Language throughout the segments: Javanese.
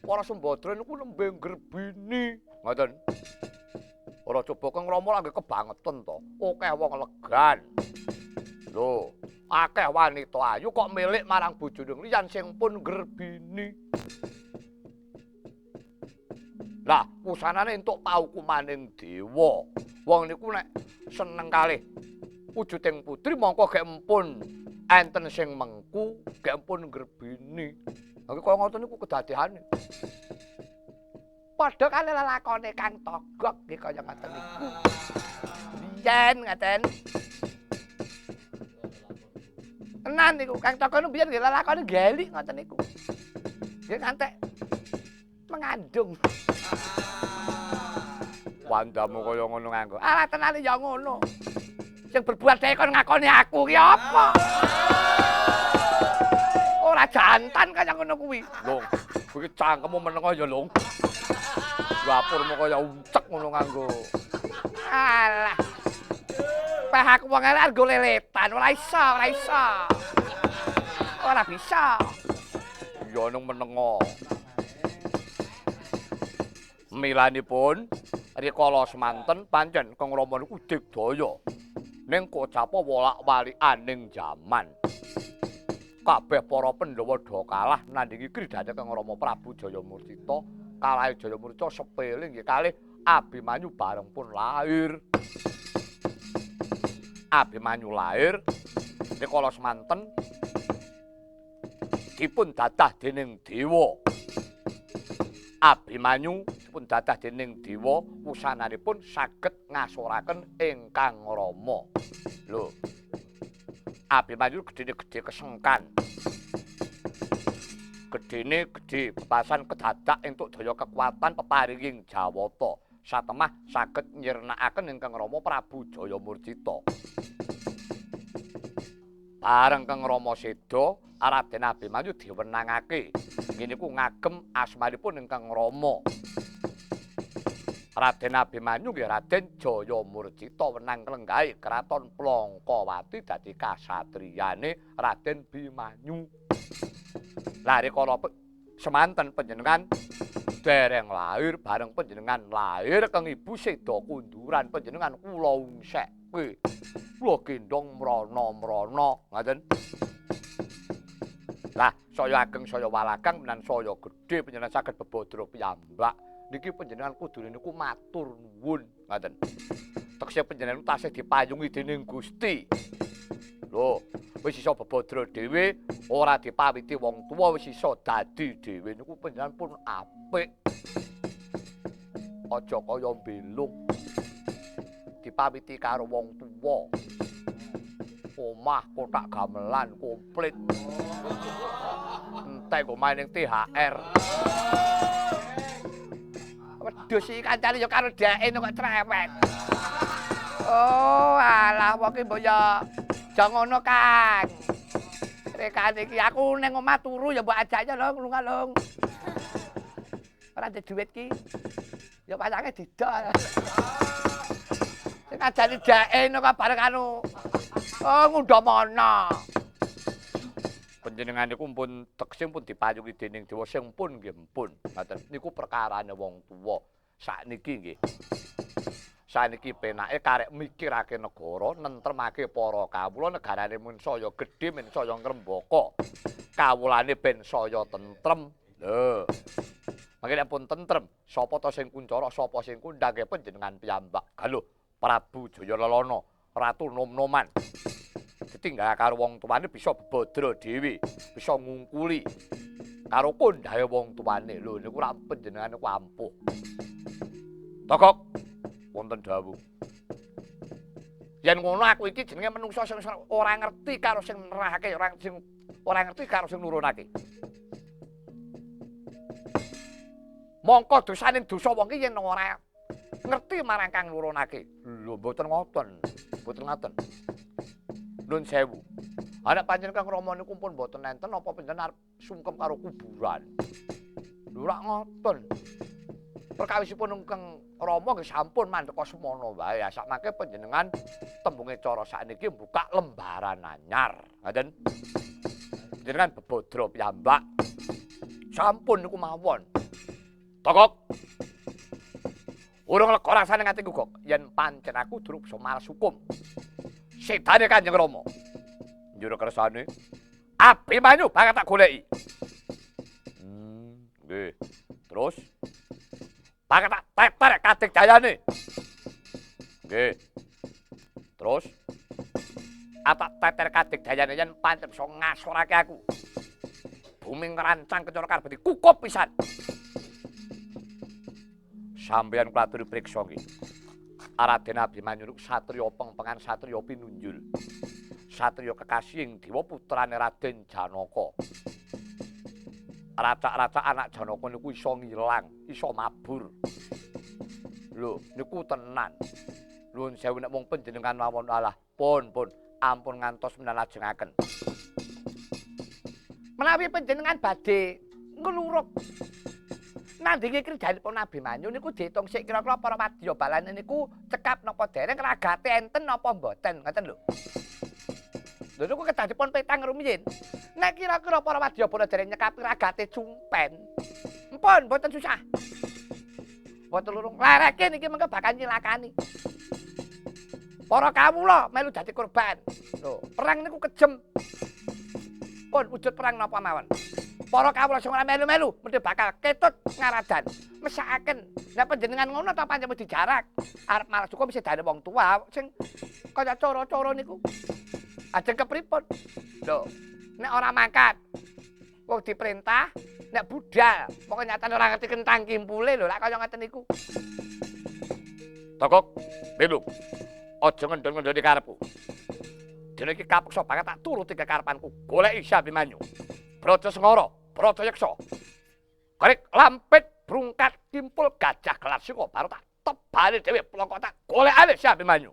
Para Sembadra niku nembe ngrebini. Ngoten. Ora coba Kang Rama lagi kebangetan to. Akeh wong legan. Lho, akeh wanita ayu kok milik marang bojone liyan sing pun ngrebini. Lah, pusanane entuk paukumaning dewa. Wong niku nek seneng kalih wujuding putri mongko gek empun enten sing mengku, gek empun ngrebini. Lha kaya ngoten niku kedadeane. Padha kali lelakone Kang Togog nggih kaya ngoten niku. Biyen ngaten. Tenan niku Kang Togog niku biyen nggih lelakone gelik ngoten niku. Nggih ngantek mengandung. Wandamu kaya ngono nganggo. Alah tenane ya ngono. Sing berbuat dhewe kon ngakoni aku ki apa? Ora jantan kaya ngono kuwi. Lho, kuwi cangkemmu menengo ya, Lung. Dapurmu kaya uncek ngono nganggo. Alah. Peh aku wong elek nggo leletan, ora iso, ora iso. Ora bisa. Ya nang menengo. Milanipun rikala semanten pancen Kang Rama niku digdaya ning kocapa wolak-walikan jaman. Kabeh para Pandhawa do kalah nandhingi kridane Kang Rama Prabu Jayamurtita. Kalahe Jayamurtita sepele nggih kalih Abimanyu bareng pun lahir. Abimanyu lahir rikala semanten dipun dadah dening dewa. Abimanyu dipun dadah dening dewa wusananipun saged ngasoraken ingkang Rama. Lho. Abimanyu gedene gedhe kesengkan. Gedene gedhe bebasan kedadak entuk daya kekuatan peparinging Jawata. Satemah saged nyirnakaken ingkang Rama Prabu Jayamurtita. Bareng Kang Rama seda, Raden Abimanyu diwenangake. Ngene ku ngagem asmanipun ingkang Rama. Raden Abimanyu nggih Raden Jayamurtita wenang klenggahe kraton Plangkawati dadi kasatriyane Raden Bimanyu. Lah rikala semanten panjenengan dereng lahir bareng panjenengan lahir Kang Ibu seda kunduran panjenengan kula ungsekke. Kula gendong mrana-mrana, ngoten. Lah saya ageng saya walagang menan saya gedhe panjenengan saged bebadra piyambak. Niki panjenengan kudune niku matur nuwun, ngoten. Tekse panjenengan tasih dipayungi dening Gusti. Lho, wis iso bebadra dhewe, ora dipawiti wong tuwa wis iso dadi dhewe niku panjenengan pun apik. Aja kaya mbelung. Dipawiti karo wong tuwa. Omah kotak gamelan komplit. Entek go main ning THR. Wedhus iki kancane ya karo dheke kok cerewet. Oh, alah wong ki mbok ya aja ngono, Kang. Rekane iki aku ning omah turu ya mbok ajake lho lunga lho. Ora ndek dhuwit ki. Ya pasange didol. Sing ajane dheke kok bareng anu. Oh, ngundamana. Panjenengan niku pun teksing pun dipayungi dening dewa sing pun nggih mpun. Ngoten niku perkarane wong tuwa. Sakniki nggih. Saniki penake karek mikirake negara, nentremake para kawula, negarane men saya gedhe, men saya ngrembaka. Kawulane ben saya tentrem. Lho. Mangke pun tentrem, sapa to sing kuncara, sapa sing kundang nggih panjenengan piyambak. Lho, Prabu Jayalalana, Ratu Nom-noman. Ditinggal karo wong tuane bisa bebadra dhewe, bisa ngungkuli karo kondahe wong tuane. Lho niku rak panjenengan niku ampuh. Togok wonten dawuh. Yen ngono aku iki jenenge menungsa sing ora ngerti karo sing nerahake, ora ngerti karo sing nurunake. Mongko dosane dosa wong iki yen ora ngerti marang kang nurunake. Lho mboten ngoten. Mboten ngoten. Nuwun sewu. Anak panjenengan Kang Rama niku pun mboten enten apa panjenengan arep sungkem karo kuburan. Lho rak ngoten. Perkawisipun Kang Rama nggih sampun mandheka semono wae. Sakmangke panjenengan tembunge cara sakniki buka lembaran anyar. Ngoten. Panjenengan bebadra piyambak. sampun niku mawon. Togok. Urung lega rasane ngatiku kok yen pancen aku durung bisa malas hukum. Sedane Kanjeng Rama. Njur kersane Abimanyu bakal tak goleki. Nggih. Terus bakal tak teter Kadigdayane. Nggih. Terus tak teter Kadigdayane yen pancen bisa ngasorake aku. Bumi ngerancang kecara karepe dikukup pisan. Sampeyan klaturi priksa nggih. Raden Abimanyu niku satriya pengpengan satriya pinunjul. Satriya kekasihing dewa putrane Raden Janaka. Racak-racak anak Janaka niku iso ngilang, iso mabur. Lho, niku tenan. Nuwun sewu nek mung panjenengan mawon alah, pun ampun ngantos menalajengaken. Menawi panjenengan badhe ngluruk nandingi kerjanipun Abimanyu niku diitung sik kira-kira para wadya balane niku cekap napa dereng ragate enten napa mboten ngoten lho. Lho niku kedadipun petang rumiyin. Nek kira-kira para wadya bola dereng nyekapi ragate cumpen. Mpun mboten susah. Mboten lurung lereke niki mengke bakal nyilakani. Para kawula melu dadi korban. Lho, perang niku kejem. Pun wujud perang napa mawon. Para kawula sing ora melu-melu mesti bakal ketut ngaradan. Mesakaken nek panjenengan ngono ta pancen dijarak. Arep malah cukup sedane wong tua sing kaya cara-cara niku. Ajeng kepripun? Lho, nek ora mangkat wong diperintah nek budal, pokoke nyatane ora ngerti kentang kimpule lho, lak kaya ngoten niku. Tokok, belum. Aja ngendon-ngendoni karepku. Dene iki kapeksa banget tak turuti kekarepanku. Goleki Abimanyu. Braja Sengara, Braja Yeksa. Karek lampit brungkat kimpul gajah gelar sika baru tak tebali dhewe plongko tak golekane Abimanyu.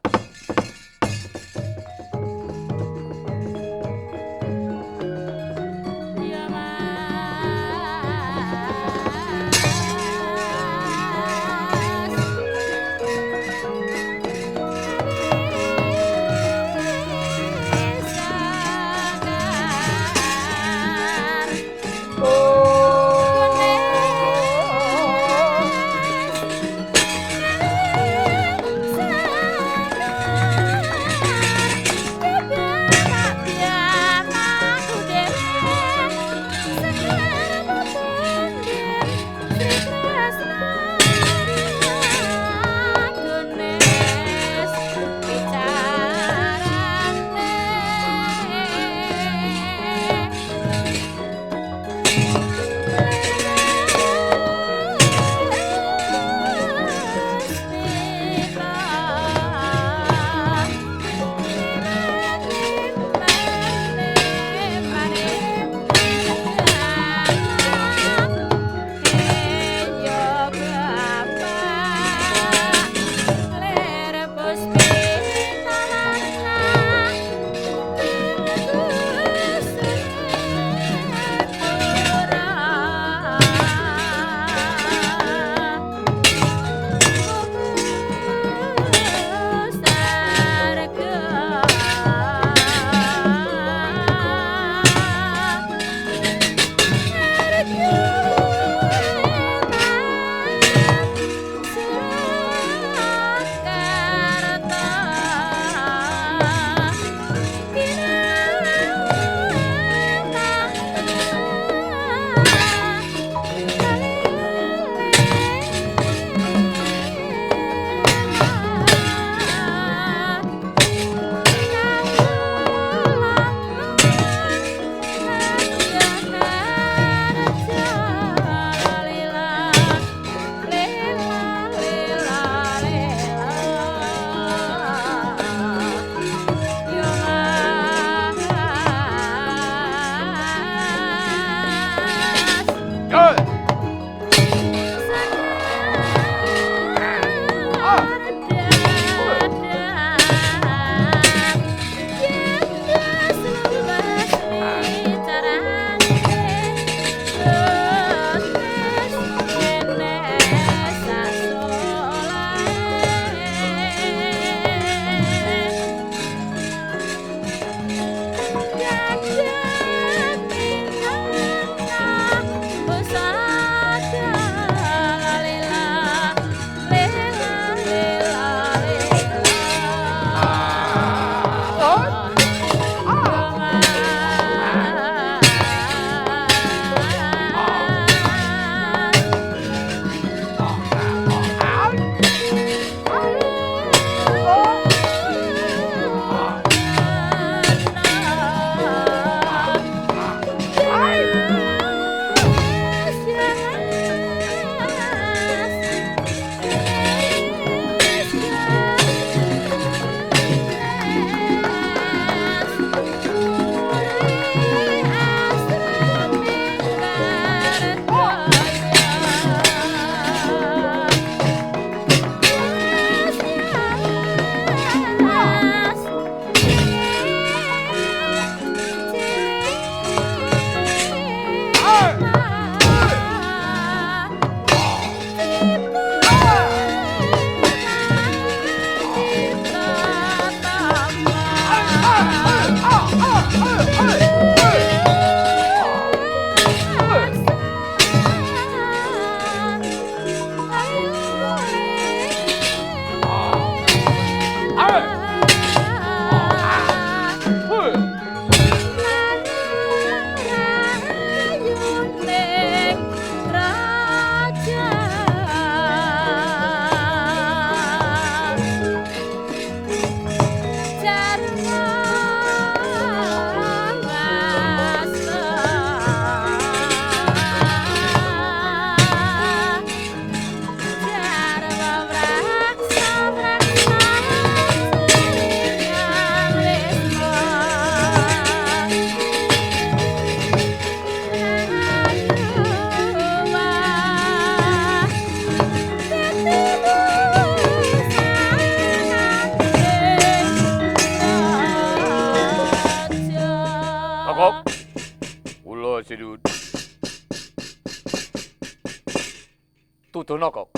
Tudono kok.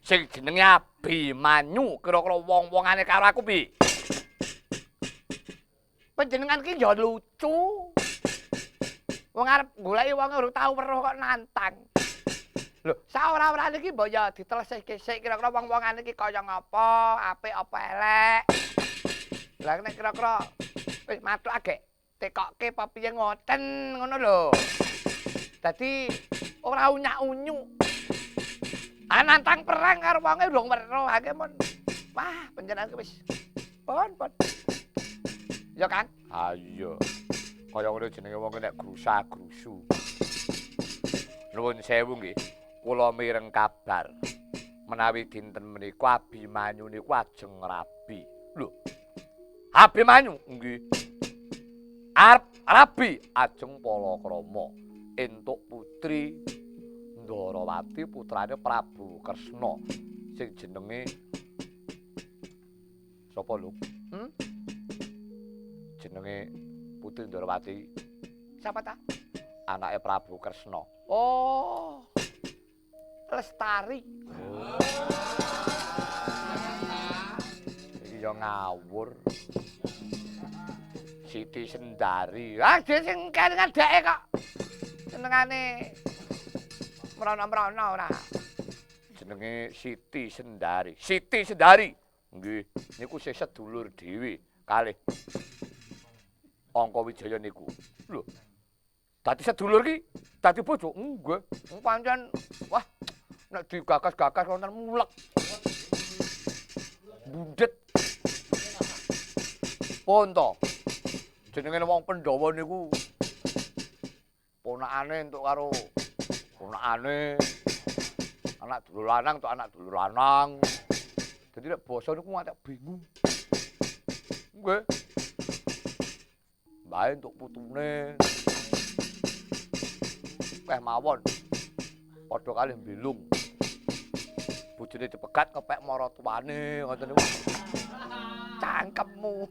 Sing jenenge Abimanyu kira-kira wong-wongane karo aku piye? Panjenengan ki ya lucu. Wong arep goleki wong urung tau weruh kok nantang. Lho, saora-orane iki mbok ya ditelesihke sik kira-kira wong-wongane iki kaya ngapa, apik apa elek. Lah nek kira-kira wis matuk agek tekokke apa piye ngoten ngono lho. Dadi ora unyak-unyu. Nantang perang karo wonge urung weruh akeh mon. Wah, panjenengan wis pon. Ya kan? Ha iya. Kaya ngono jenenge wong nek grusa-grusu. Nuwun sewu nggih. Kula mireng kabar menawi dinten menika Abimanyu niku ajeng rabi. Lho. Abimanyu nggih. Arep rabi ajeng palakrama entuk putri Ndarawati putrane Prabu Kresna sing jenenge sapa lho? Jenenge Putri Ndarawati. Siapa ta? Anake Prabu Kresna. Oh. Lestari. Iki yo ngawur. Siti Sendari. Ah, dhewe sing kelingan dheke kok. Senengane mrono-mrono ora. Jenenge Siti Sendari. Siti Sendari. Nggih, niku sing sedulur dhewe kalih Angka Wijaya niku. Lho. Dadi sedulur ki dadi bojo. Nggih. Pancen wah nek digagas-gagas wonten mulek. Bundet. Pun to. Jenenge wong Pandhawa niku ponakane entuk karo ponakane. Anak dulur lanang entuk anak dulur lanang. Dadi nek basa niku ngantek bingung. Nggih. Bae entuk putune. Keh mawon. Padha kalih mbilung. Bojone dipegat kepek maratuwane ngoten niku. Cangkemmu.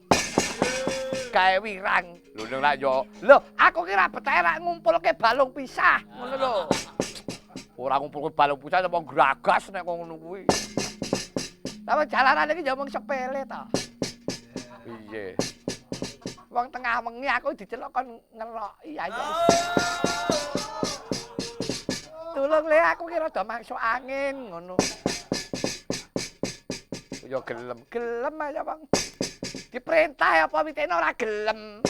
Gawe wirang. Lho ning lak yo. Lho, aku ki ra betake rak ngumpulke balung pisah, ngono lho. Ora ngumpulke balung pisah apa gragas nek kok ngono kuwi. Tapi jalanane iki yo mung sepele ta. Piye? Wong tengah wengi aku diceluk kon ngeroki ayo. Tulung le aku ki rada masuk angin ngono. Yo gelem aja Bang. Diperintah apa mitene ora gelem.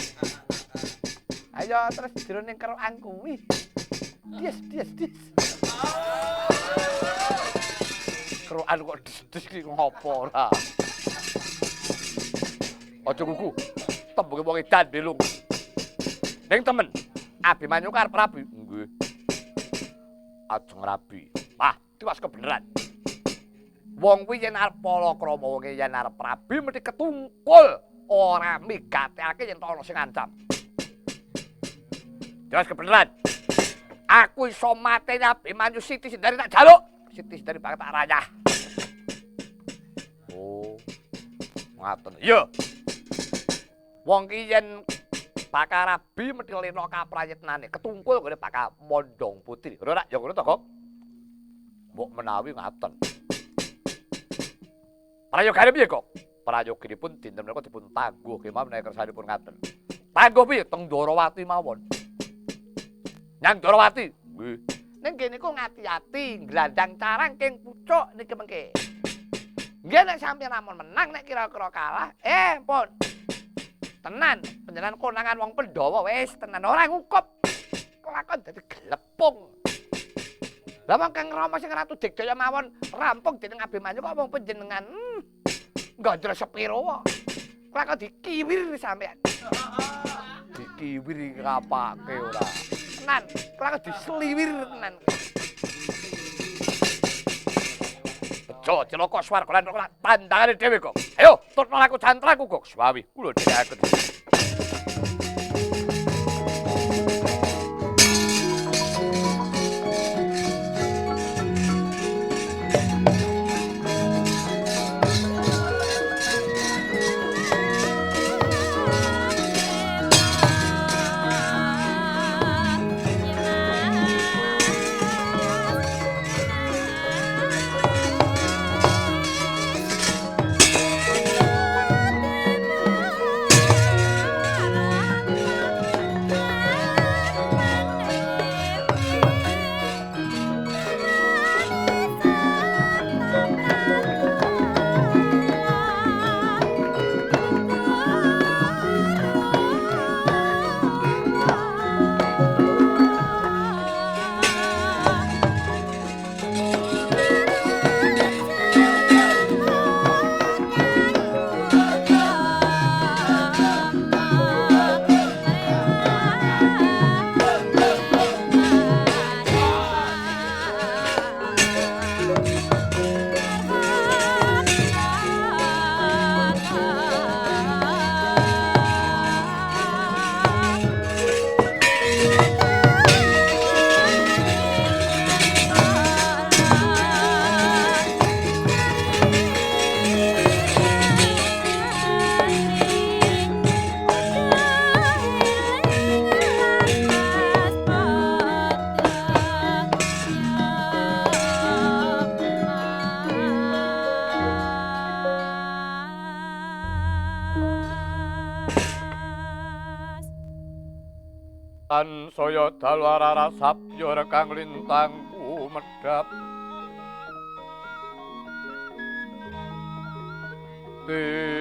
Ayo terus jroning kerokan kuwi. Dis. Kerokan kok dis ki ngopo ora. Aja kuku. Tembunge wong edan belung. Ning temen, Abimanyu karep rabi. Nggih. Ajeng rabi. Wah, tiwas kebeneran. Wong kuwi yen arep palakrama wong yen arep rabi mesti ketungkul ora migatake yen ana sing ngancam. Jelas kebeneran. Aku iso mateni Abimanyu Siti Sendari tak jaluk. Siti Sendari banget tak rayah. Oh. Ngaten. Iya. Wong ki yen bakal rabi mesti lena kaprayitnane, ketungkul ngene bakal mondong putri. Ora ya ngono to, Kok? Mbok menawi ngaten. Prayogane piye kok? Prayoganipun dinten menika dipun tangguh kemawon menawi kersanipun ngaten. Tangguh piye teng Ndarawati mawon. Nyang Ndarawati. Nggih. Ning kene niku ngati-ati, glandang carang king pucuk niki mengke. Nggih nek sampeyan amun menang nek kira-kira kalah, pun. Tenan, panjenengan konangan wong Pandhawa wis tenan ora ngukup. Kelakon dadi glepung. Lah wong Kang Rama sing Ratu Digdaya mawon rampung dening Abimanyu kok wong panjenengan nggandel sepiro wae. Kelakon dikiwir sampean. Dikiwir ngapake ora. Tenan, kelakon disliwir tenan. Bejo celaka swarga lan kok tandangane dhewe kok. Ayo, tutno laku jantraku kok. Suwawi, kula dheweaken. Tansaya dalwarara sapya rekang lintang kumedhap tis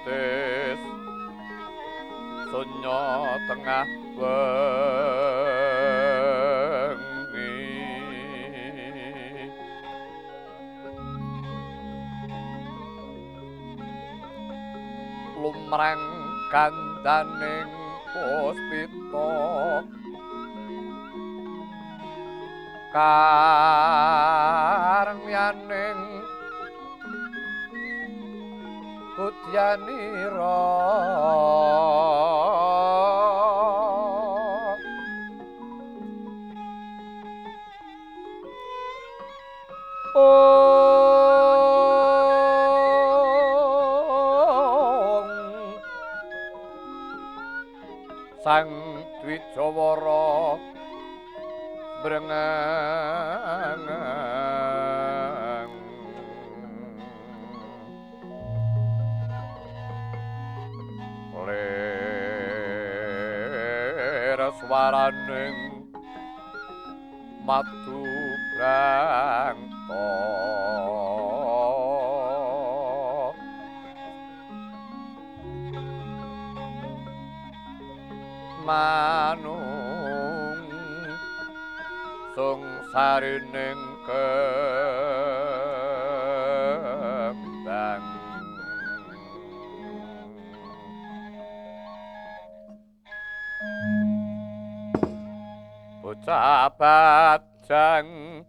tis sunya tengah wengi lumrang kandaning puspita karyaning Udyanira Sang Dwijawara brengeng lir swaraning matu brangta manung sungsarining kembang bocah bajang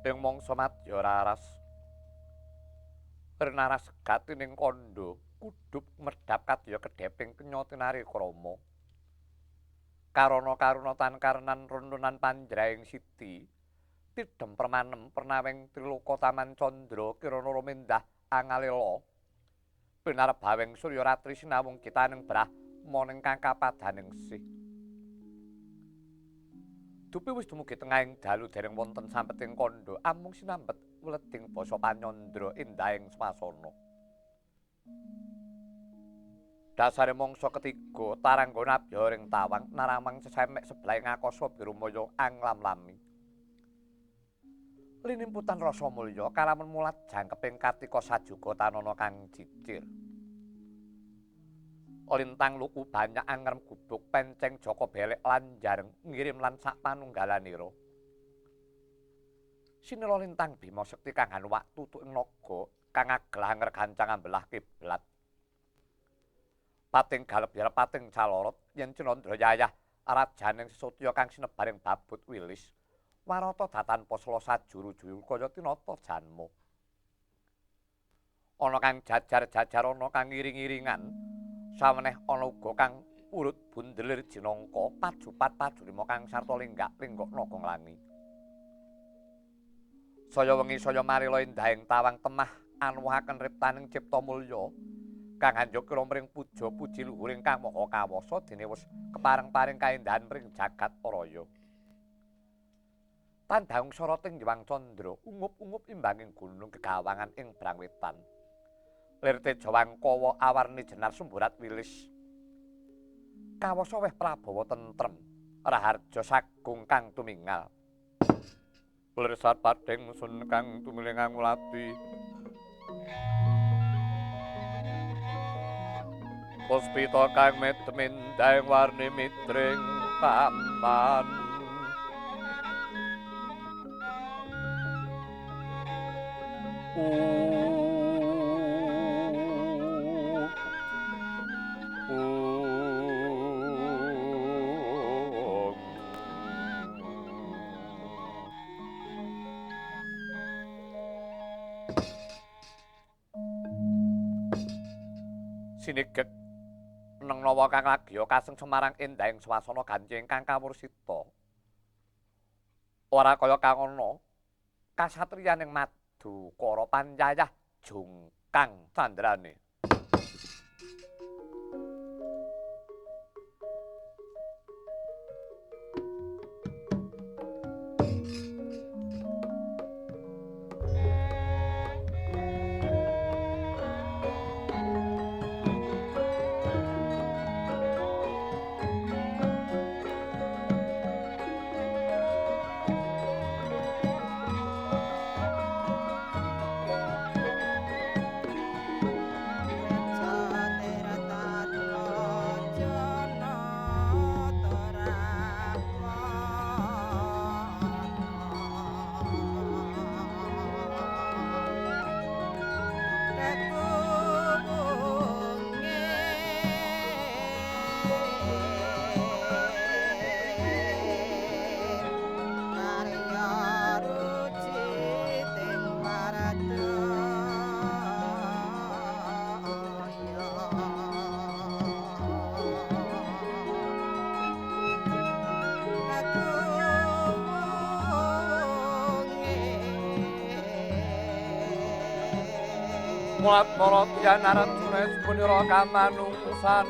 ing mangsa madya raras Rinaras gatining kandha kudhup medhap kadya kedheping kenya tinari krama karana karuna tan karenan runtunan panjraing siti tidhem permanem pernawing triloka taman candra kirana rumendah angalela pinarep bawing surya ratri sinawung kitaning brahma ning kakapadaning sih Dupi wis dumugi tengahing dalu dereng wonten sampeting kandha amung sinambet weleding basa panyandra endahing swasana. Dasare mangsa ketiga taranggana abyaring tawang naramang sesemek sebelahing akasa biru maya anglam-lami. Linimputan rasa mulya kalamun mulat jangkeping katika sajuga tanana kang jijir. Lintang luku banyak angrem gubuk penceng joko belek lan jareng ngirim lan sak panunggalanira. Sinira lintang bima sekti kang anuwak tutuking naga kang aglah ngregancang ambelah kiblat. Pating galep pating calorot yen Cinandrayayah rajaning Sesotya kang sinebaring babut wilis warata datanpa sela sajuru-juru kaya tinata janma. Ana kang jajar-jajar ana kang iring-iringan saweneh ana uga kang urut bundelir jinangka pajupat pajulima kang sarta lenggak-lenggok naga nglangi. Saya wengi saya marila endahing tawang temah anuwuhaken riptaning cipta mulya kang hanjokira mring puja-puji luhuring Kang Maha Kawasa dene wis kepareng-paring kaendahan mring jagat raya. Tandhang soroting Hyang Candra ungup-ungup imbanging gunung gegawangan ing Brangwetan. Lirte Jawangkawa awarni jenar sumburat wilis. Kawasa weh prabawa tentrem, raharja sagung kang tumingal. Lir sapadhing sun kang tumiling ngulati. Puspita kang medhemindahing warni mitring paman. sinigek neng nawa kang lagya kaseng Semarang endahing swasana ganti ingkang kawursita. Ora kaya kangono kasatriyaning Madukara Pancayah jungkang candrané. Mulat marot yen arep tunes punira kamanungsan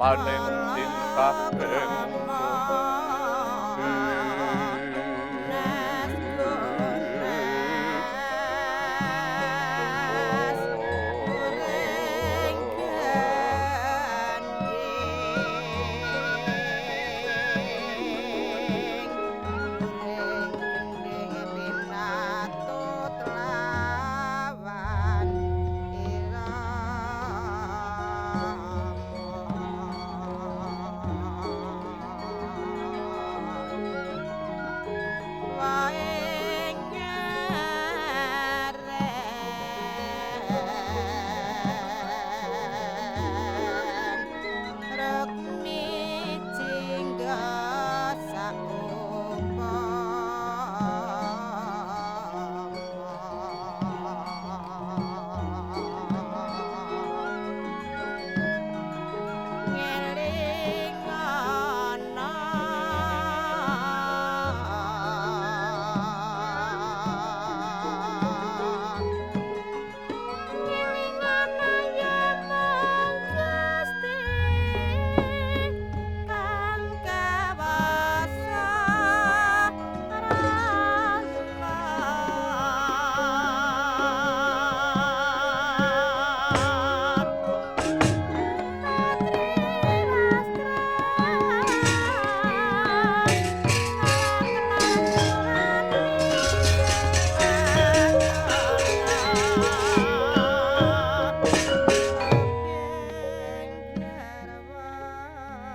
paning tingkah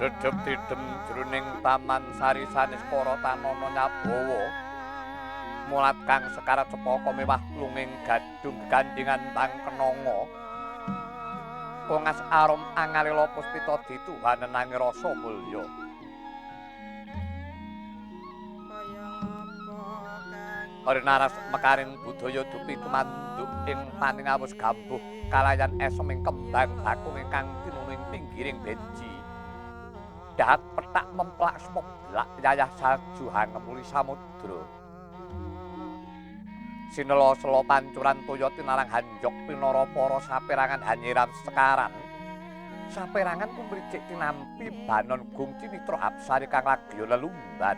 dedep didem jroning taman sari sanis para tanana nyabawa mulat kang sekarat cepaka mewah lunging gadung gandingan tang kenanga kongas arum angalela puspita dituhanen nanging rasa mulya Ora naras mekaring budaya dupi kumanduk ing paningawus gambuh kalayan esem ing kembang bakung ingkang tinuning pinggiring benji. Dahat petak memplak sumeblak yayah salju hangemuli samudra. Sinela sela pancuran toya tinarang hanjok pinara para saperangan hanyiram sekaran. Saperangan kumricik tinampi banon gung cinitra apsari kang lagya lelumban.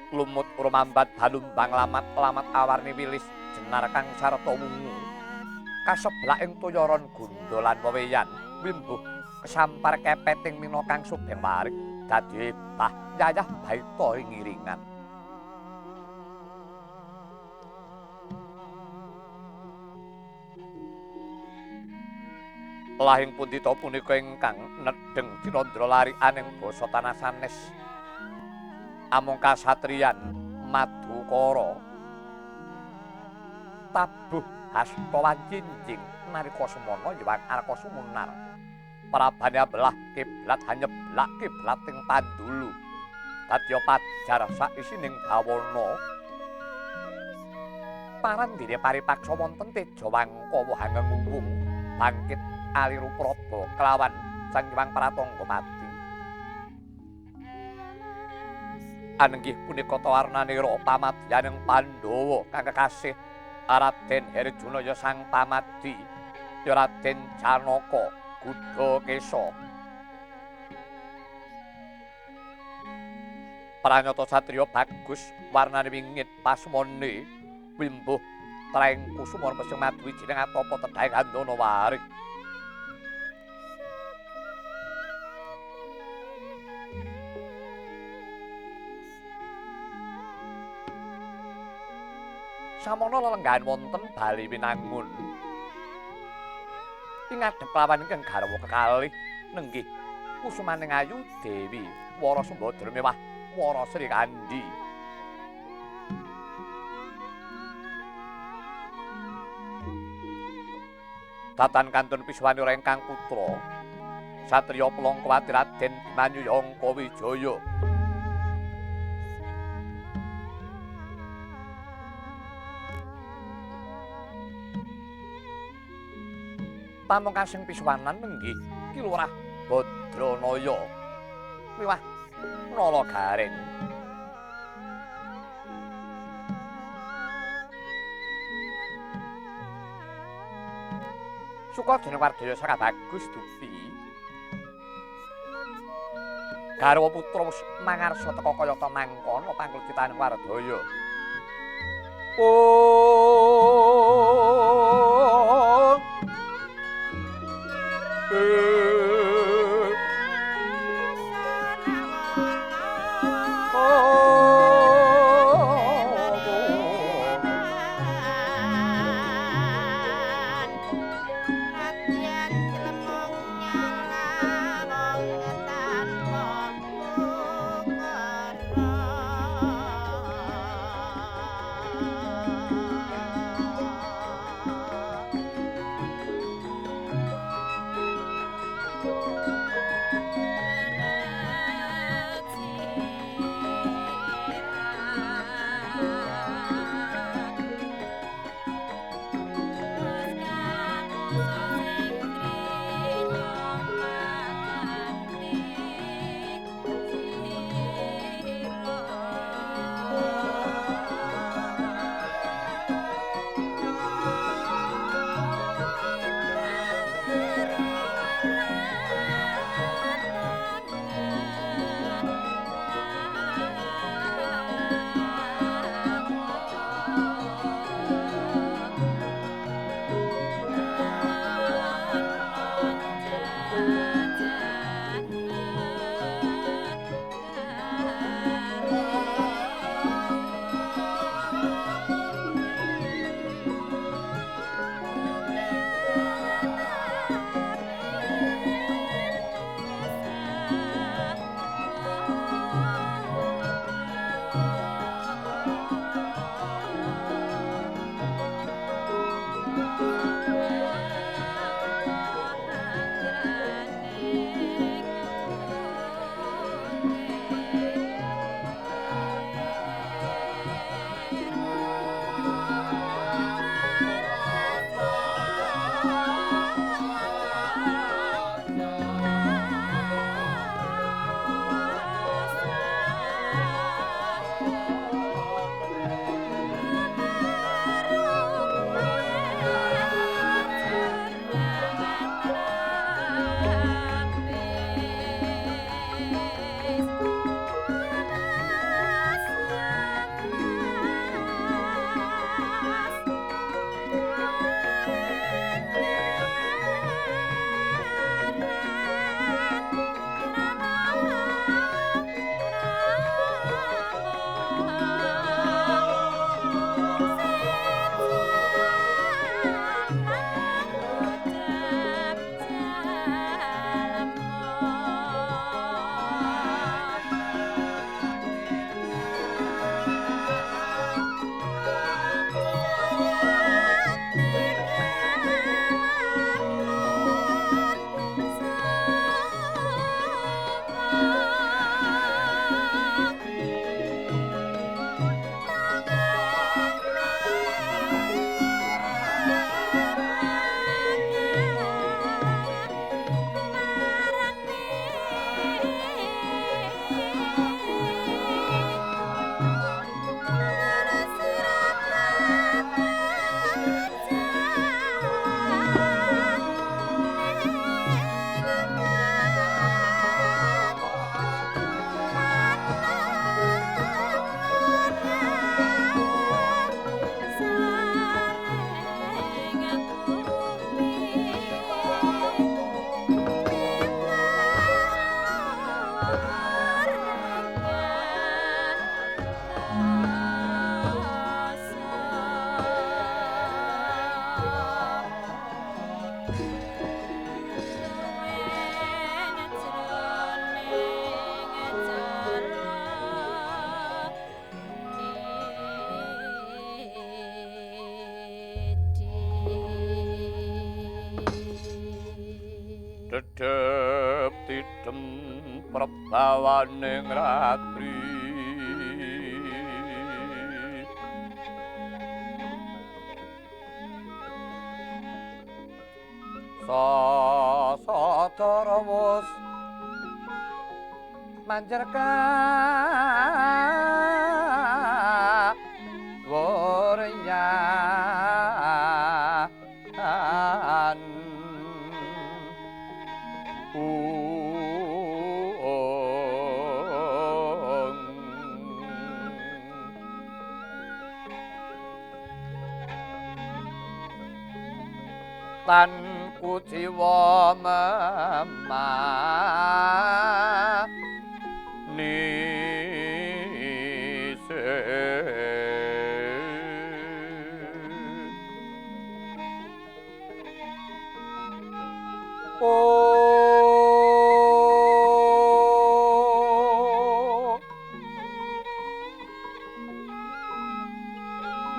Lumut urmambat balumbang lamat-lamat awarni wilis jenar kang sarta wungu kaseblak ing toyaron gondolan weweyan wimbuh kesampar kepeting mina kang subeng warik dadi bah yayah baita ing iringan lahing pundita punika ingkang nedheng cinandra larikan ing basa tanah sanes amung kasatriyan Madukara tabuh hasta wanjinjing nalika semana Hyang Arka sumunar prabane belah kiblat hanyeblak kiblat ing Pandulu dadya pajar saisining bawana parandene paripaksa wonten teja wangka wahang nguwung bangkit aliru praba kelawan Sang Hyang Pratangga mati anenggih punika tawarnanira pamadyaning Pandhawa kang kekasih Raden Herjunaya sang pamadi ya Raden Janaka Gudakesa pranyata satriya bagus warnane wingit pasmone wimbuh traing kusuma pesing maduwi jeneng atapa tedhaing handana warik samana lelenggahan wonten Bali Winangun. Ing ngadhep lawan ingkang garwa kekalih nenggih kusumaning ayu Dewi Wara Sembadra mewah Wara Sri Kandi. Tatan kantun piswanira ingkang putra satriya Pelongkowati Raden Bimanyu Yangka Wijaya. Pamungkasing piswanan nenggih Ki Lurah Badranaya miwah Nalagaring. Suka dening Wardaya saka bagus dupi. Garwa putra mangarsa teka kayata mangkono panglucitaning Wardaya. Oh bawaning ratri sasadara wus manjer kawuryan tan kuciwa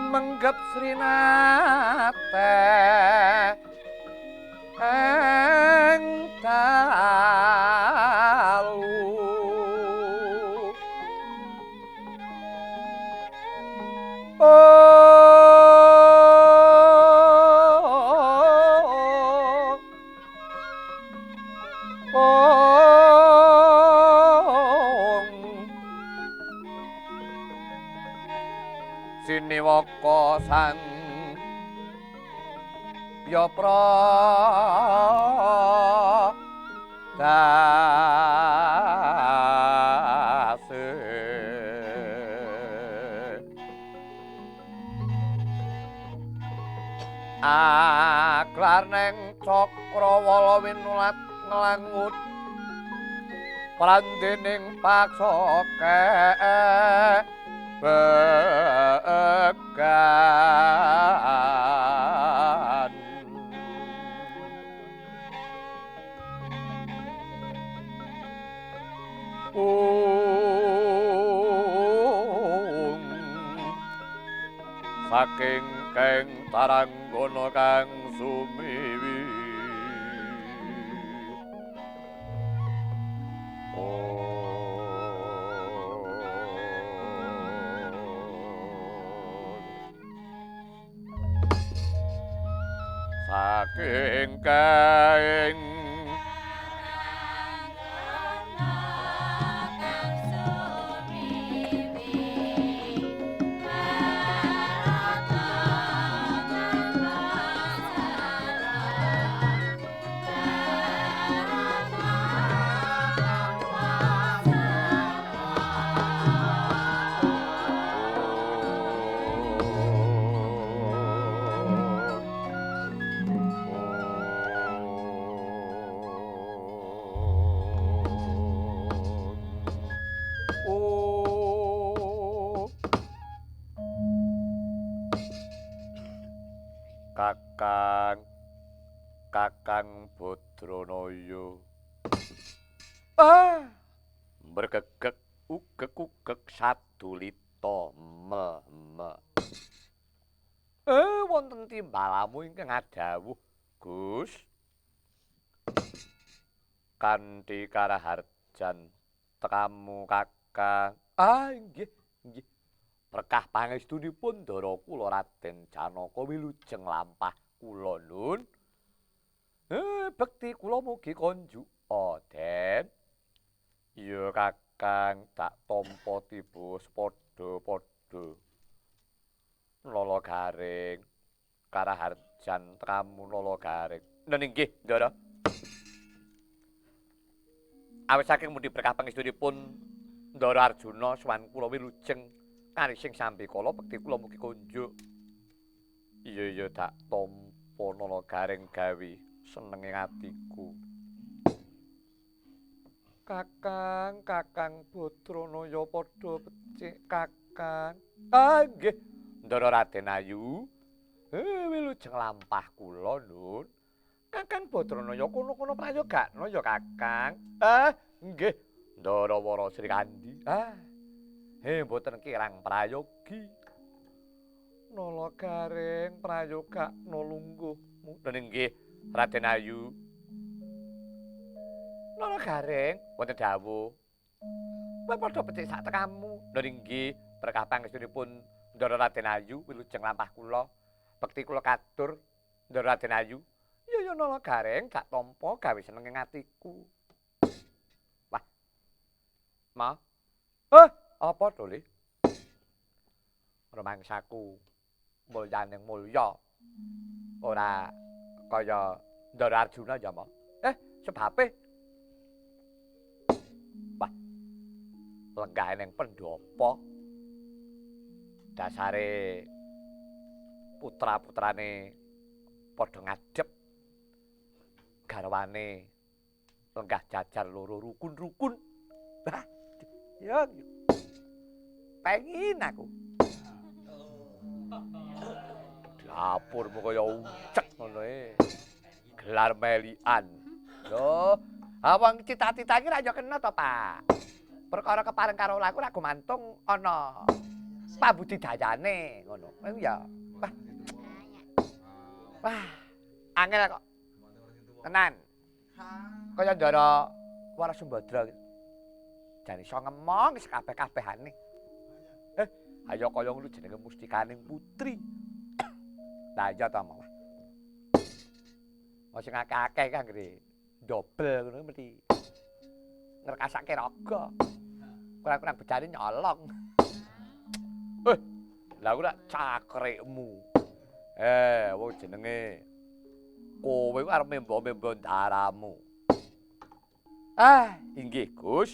menggep srinate ing dalu siniwaka sang ya pradase aklar neng cakrawala winulat nglangut prandening paksoke began saking keng taranggana kang sumiwi saking keng Kakang Badranaya bergegek ugek sadulita wonten timbalamu ingkang adhawuh Gus kanthi karaharjan tekamu Kakang inggih berkah pangestunipun Ndara kula Raden Janaka wilujeng lampah kula nun. Bekti kula mugi konjuka, Den. Ya Kakang tak tampa tiba padha-padha. Lala garing karaharjan tekamu lala garing. Nggih, Ndara. Awit saking mundi berkah pangestunipun Ndara Arjuna sowan kula wilujeng karising sambi kala bekti kula mugi konjuk. Iya tak tampa nala garing gawi senenge atiku. Kakang Badranaya padha becik Kakang. Nggih. Ndara Raden Ayu. Wilujeng lampah kula nun. Kakang Badranaya kono-kono prayogakna ya Kakang. Nggih. Ndara Wara Sri Kandi. Mboten kirang prayogi. Nala garing prayogakna lungguh. Nggih, Raden Ayu. Nala garing wonten dawuh Kowe padha becik sak tekamu. Lho nggih, berkah pangestunipun Ndara Raden Ayu wilujeng lampah kula. Bekti kula katur Ndara Raden Ayu. Ya nala gareng gak tampa gawe seneng ing atiku. Wah. Ma. Apa to, Le? Rumangsaku mulyaning mulya. Ora kaya Ndara Arjuna ya, Ma. Sebabe wah. Lenggah ning pendopo. Dasare putra-putrane padha ngadhep garwane lenggah jajar loro rukun-rukun. Bah, ya pengin aku. Dapurmu kaya ucek ngono gelar melian. Lho, awang cita-cita iki ra yo kena to, Pak. Perkara kepareng karo laku ra gumantung ana pambudidayane ngono. Ya. Wah, angel kok. Tenan. Kaya Ndara Warasumbadra iki. Jan iso ngemong sekabeh-kabehane. Ayo kaya ngono jenenge mustikaning putri. Lah iya to, Mas. Sing akeh-akeh kan nggih dobel ngono mesti ngrekasake raga. Kurang-kurang bejane nyolong. Lah ora cakrikmu. Wong jenenge kowe ku arep membo-membo ndaramu. Inggih, Gus.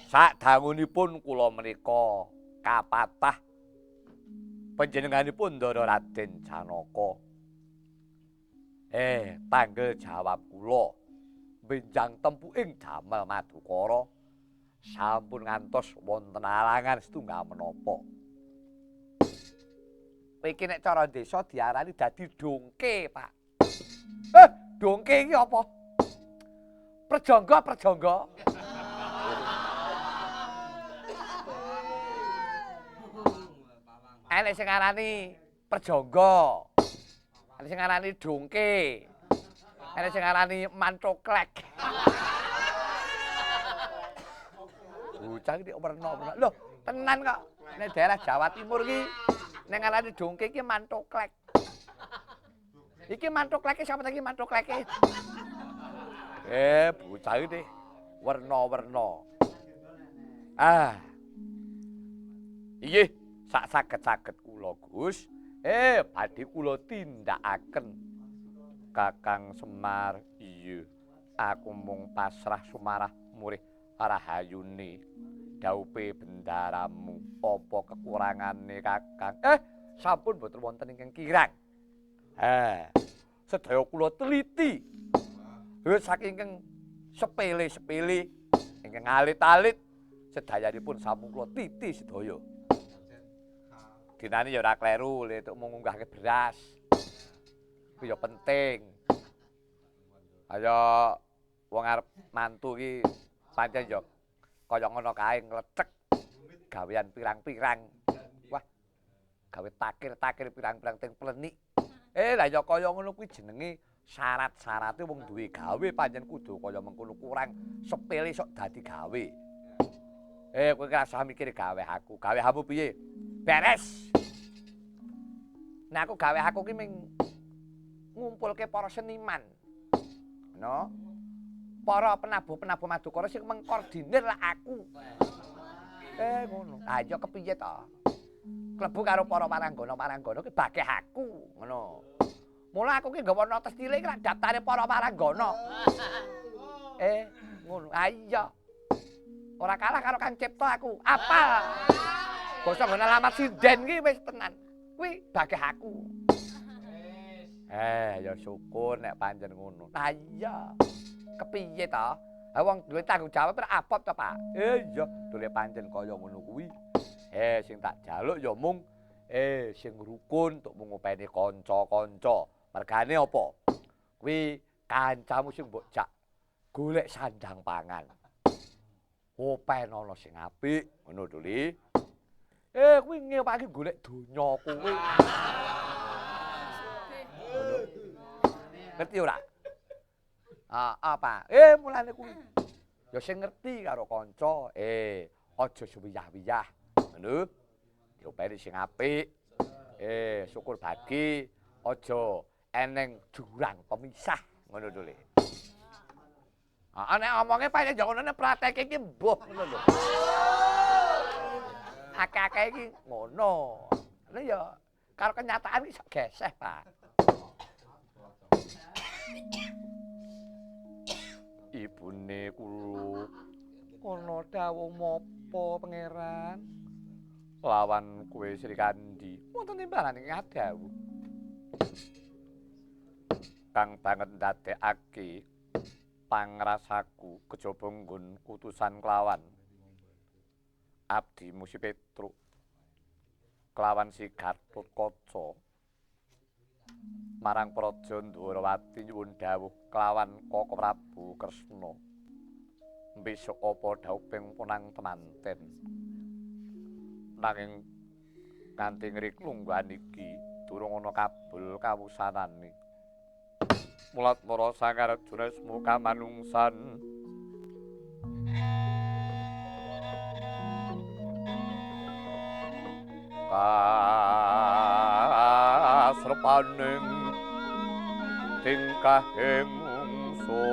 Sadangunipun kula menika kapatah panjenenganipun Ndara Raden Janaka. Tanggel jawab kula benjang tempu ing damel Madukara sampun ngantos wonten alangan setunggal menapa. Iki nek cara desa diarani dadi dongke, Pak. Dongke iki apa? Prejangga. Enek sing ngarani prejangga. Enek sing ngarani dongke. Enek sing ngarani mantoklek. Bocah iki werna-werna. Lho, tenan kok. Nek daerah Jawa Timur iki nek ngarani dongke iki mantoklek. Iki mantokleke sapa iki mantokleke? Bocah iki werna-werna. Inggih, sak saged-saged kula, Gus. Badhe kula tindakaken. Kakang Semar, iya. Aku mung pasrah sumarah murih rahayune. Daupe bendaramu, apa kekurangane Kakang? Sampun boten wonten ingkang kirang. Sedaya kula teliti. Saking sepele-sepele, ingkang alit-alit, sedayanipun sampun kula titi sedaya. Dinane ya ora kleru le tuk mung ngunggahke beras. Ku ya penting. Ayo wong arep mantu iki pancen ya kaya ngono kae nglecek gawean pirang-pirang. Wah, gawe takir-takir pirang-pirang teng plenik. Lah ya kaya ngono kuwi jenenge syarat-syarate wong duwe gawe pancen kudu kaya mengkono kurang sepele sok dadi gawe. Kowe ora usah mikir gawe aku. Gawe kamu piye? Beres. Nah aku gawe aku ki ming ngumpulke para seniman. No. Para penabuh-penabuh Madukara sing mengkoordinir lah aku. Ngono. Ayo kepiye to? Klebu karo para paranggana ki bakeh aku, ngono. Mula aku ki nggawa notes cilik lak daftare para paranggana. Ngono. Iya. Ora kalah karo Kang Cipta aku. Apal. Basa nggon alamat sinden ki wis tenan. Kuwi bakeh aku. Ya syukur nek pancen ngono. Lah iya. Kepiye to? Wong duwe tanggung jawab ora abot to, Pak? Iya, dole pancen kaya ngono kuwi. Sing tak jaluk ya mung sing rukun tuk mung ngopeni kanca-kanca. Mergane apa? Kuwi kancamu sing mbok jak golek sandang pangan. Open ana sing apik, ngono to, Li. Kuwi ngewake golek donya kuwi. Ngerti ora? Apa? Mulane kuwi Ya sing ngerti karo kanca, aja suwiyah-wiyah. Ngono. Diopeni sing apik. Syukur bagi, aja eneng jurang pemisah. Ngono to, Le. Nek omonge pancen ya ngono prakteke iki mbuh ngono lho. Akeh-akeh iki ngono. Lha ya karo kenyataan iki iso geseh, Pak. Ibune kula ana dawuh mapa pangeran lawan kowe Sri Kandi wonten timbalan ing dawuh kang banget ndadekake pangrasaku kejaba nggon utusan kelawan abdi Musi Petruk kelawan si Gatotkaca marang Praja Ndwarawati nyuwun dawuh kelawan Kaka Prabu Kresna besok apa dauping punang temanten nanging nganti ngrik lungguhan iki durung ana kabul kawusanane mulat mara Sangarjuna semuka manungsan kasrepaning tingkahing mungsu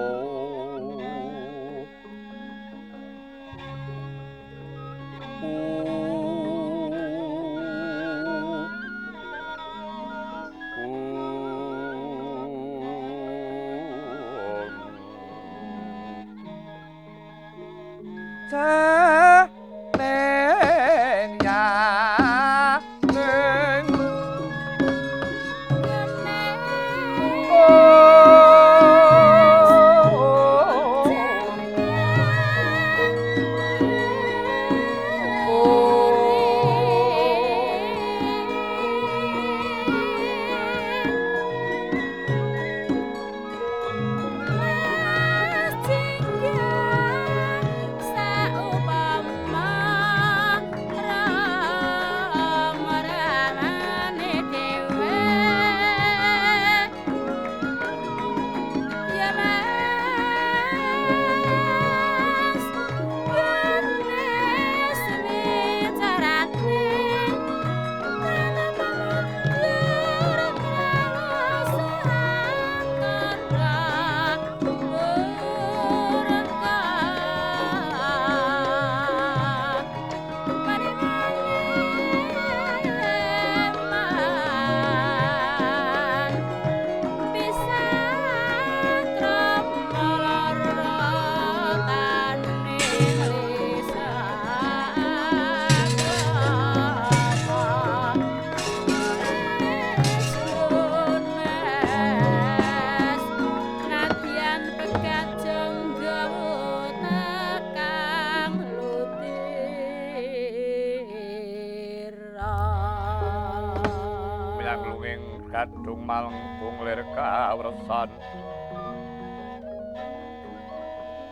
kadung malengkung lir kawresan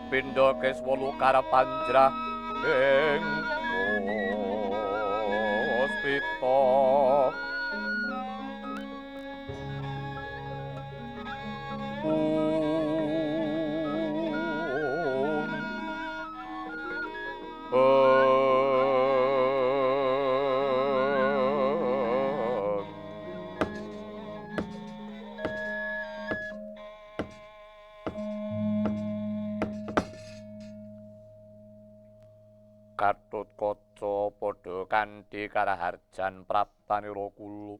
pindha keswolu karapan jrahing puspita Gatotkaca padha kanthi karaharjan praptanira kula.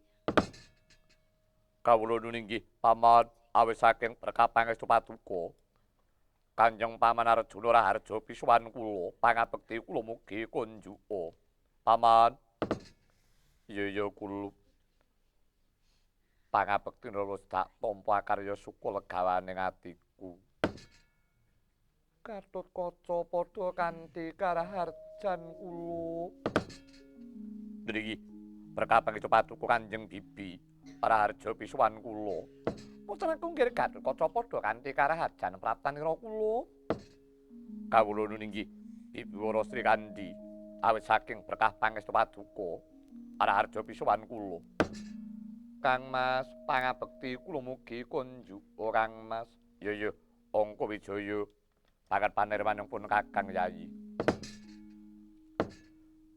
Kawula nuninggih paman awis saking berkah pangestu patuko. Kanjeng Paman Arjuna Raharja pisuwan kula, pangabekti kula mugi kunjuka. Paman. Iya kula. Pangabekti nalus dak tampa karya suka legawaning atiku. Gatotkaca padha kanthi karaharjan kula. Niki berkah pangestu patuko Kanjeng Bibi Raharja pisuwan kula. Putraku nggih Gatotkaca padha kanthi karaharjan praptanira kula. Kawula nuninggih Bibi Wara Sri Kandi awit saking berkah pangestu patuko Raharja pisuwan kula. Kang Mas pangabekti kula mugi kunjuk Kang Mas. Ya angka wijaya Pakat panirmanipun pun Kakang Yayi.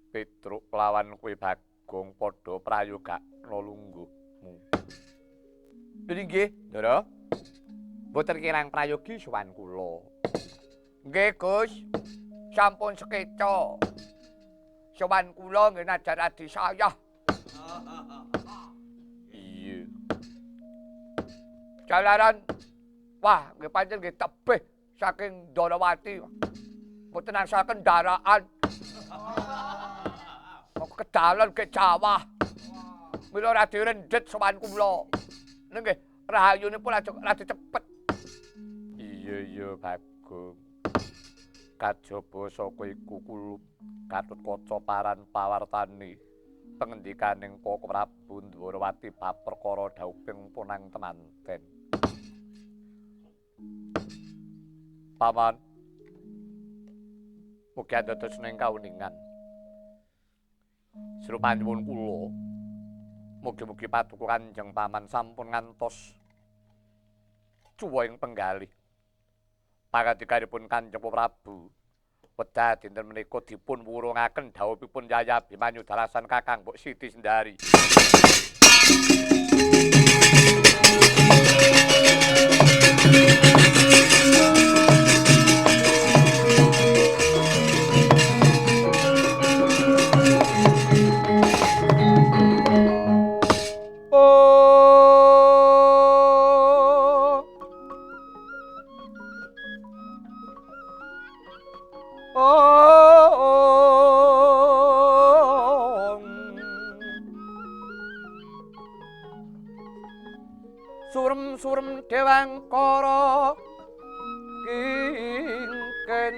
Petruk lawan kuwi Bagong padha prayoga lungguhmu. Nggih, Ndara. Mboten kirang prayogi sowan kula. Nggih, Gus. Sampun sekeca. Sowan kula nggih najar adi saya. Iya. Jalaran wah, nggih pancen nggih tebih saking Darawati. Mboten angsal kendaraan. Kok kedalan ke Jawa. Mila radi rendet sowan kula. Nggih, rahayunipun radi cepet. Iya, Bagong. Kajaba saka iku kula katut kaca paran pawartani pangendikaning Para Prabu Dwarawati bab perkara dhauping punang temanten. Paman, mugi dados ning kauningan. Srupanipun kula mugi-mugi paduka Kanjeng Paman sampun ngantos cuwa ing penggalih. Pangandikanipun Kanjeng Prabu wedha dinten menika dipun wurungaken dhawuhipun Yaya Abimanyu dalasan Kakang Mbok Siti Sendari. Surem Dewangkara kingken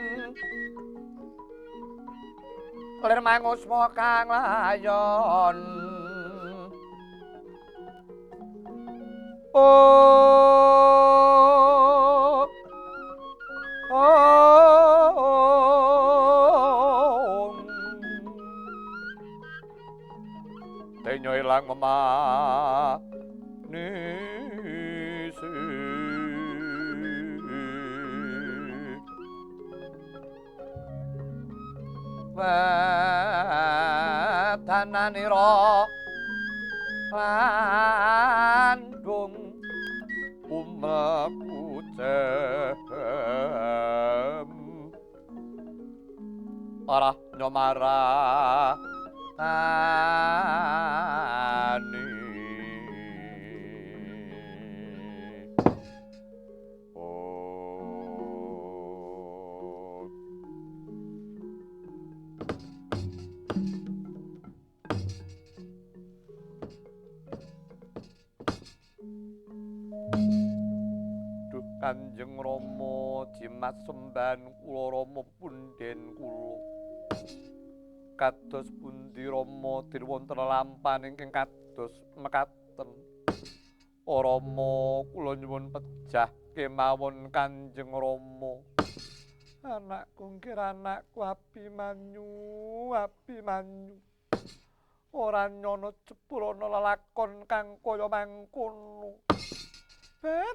lir mangusma kang layon Denyo ilang wedananira landung umeku jem ora nyomara tani Kanjeng Rama Dimas semban kula Rama punden kula kados pundi Rama dirwonten lampahan ingkang kados mekaten Rama kula nyuwun pejah kemawon Kanjeng Rama anakku nggih anakku Abimanyu ora nyono jepulana lelakon kang kaya mangkono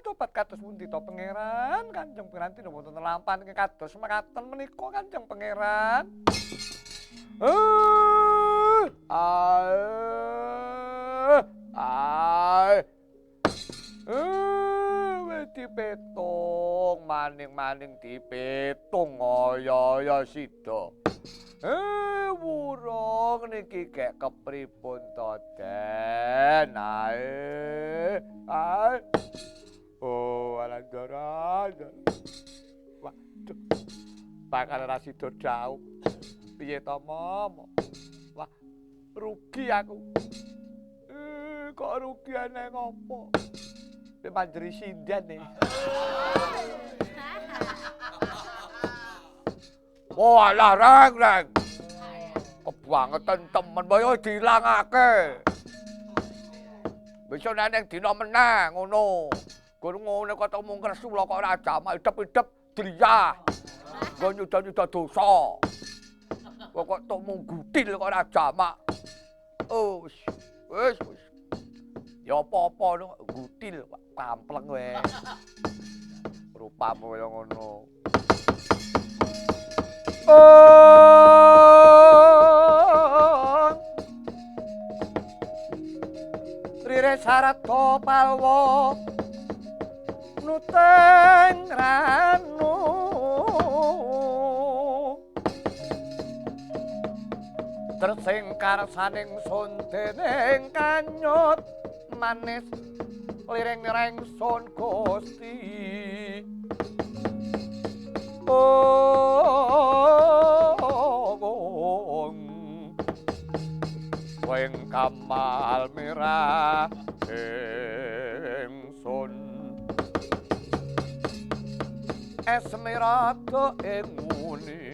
tobat kados pundi to pangeran Kanjeng Piranti wonten lampahan ingkang kados mekaten menika Kanjeng Pangeran. Dipetung maning-maning dipetung ya sida. Wurung niki gek kepripun to Den? Oh, Alandara. Waduh. Bakal ra sida dhaup. Piye to, Mom? Wah, rugi aku. Kok rugi ana ngopo? Manjeri sinden nih. Wah, larang. Kebangetan temen bae dilangake. Bisa neng dina meneh ngono. Gur ngono kok temu kresu kok ora jamak idep-idep driyah. Nggo nyuda-nyuda dosa. Kok temu gutil kok ora jamak. Oh, wis. Ya apa-apa no gutil kampleng wae. Rupamu kaya ngono. Oh Rire Sarata Palwa Nuteng Ranu Tersing karsaning sun dening kanyut manis liring-liring sun Gusti Weng kamal mirah ingsun esmerada ing muni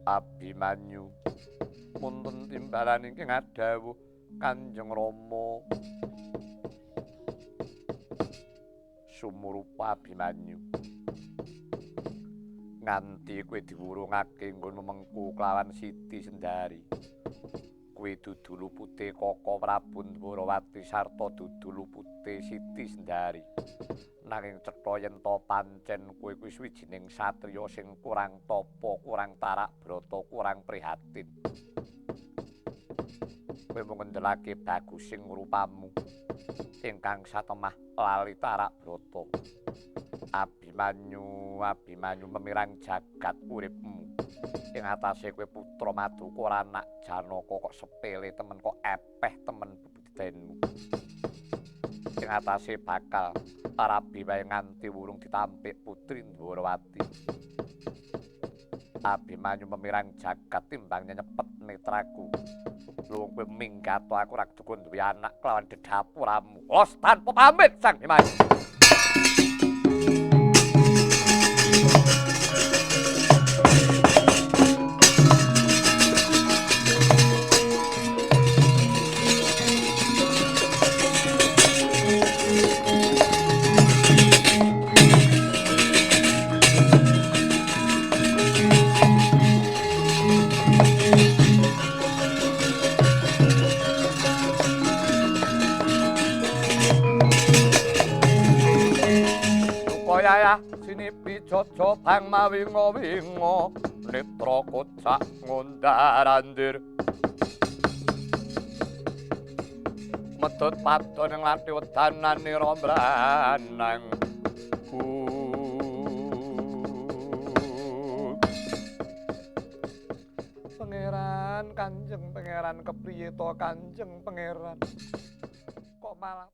Abimanyu wonten timbalan ingkang adhawuh Kanjeng Rama sumurupa Abimanyu nganti kowe diwurungake nggon memengku kelawan Siti Sendari kowe dudu lupute Kaka Prabu Ndwarawati sarta dudu lupute Siti Sendari nanging cetha yen to pancen kowe kuwi sawijining satriya sing kurang tapa, kurang tarak brata, kurang prihatin. Kowe mung ngendelake bagusing rupamu ingkang satemah lali tarak brata. Abimanyu, Abimanyu memirang jagat uripmu. Ing atase kowe putra Madukara anak Janaka kok sepele temen kok epeh temen bebudidayanmu. Ing atase bakal rabi wae nganti wurung ditampik Putri Ndwarawati. Abimanyu memirang jagat timbang nyepet netraku. Luwung kowe minggato aku rak dukun duwe anak kelawan dedapuramu. Los tanpa pamit Sang Himayu. Yaya sinipi jojo bang mawingo-wingo netra kocak ngondarandir medhot padha ning lati wedanan nira mbranang Pangeran Kanjeng Pangeran kepriye to Kanjeng Pangeran kok malah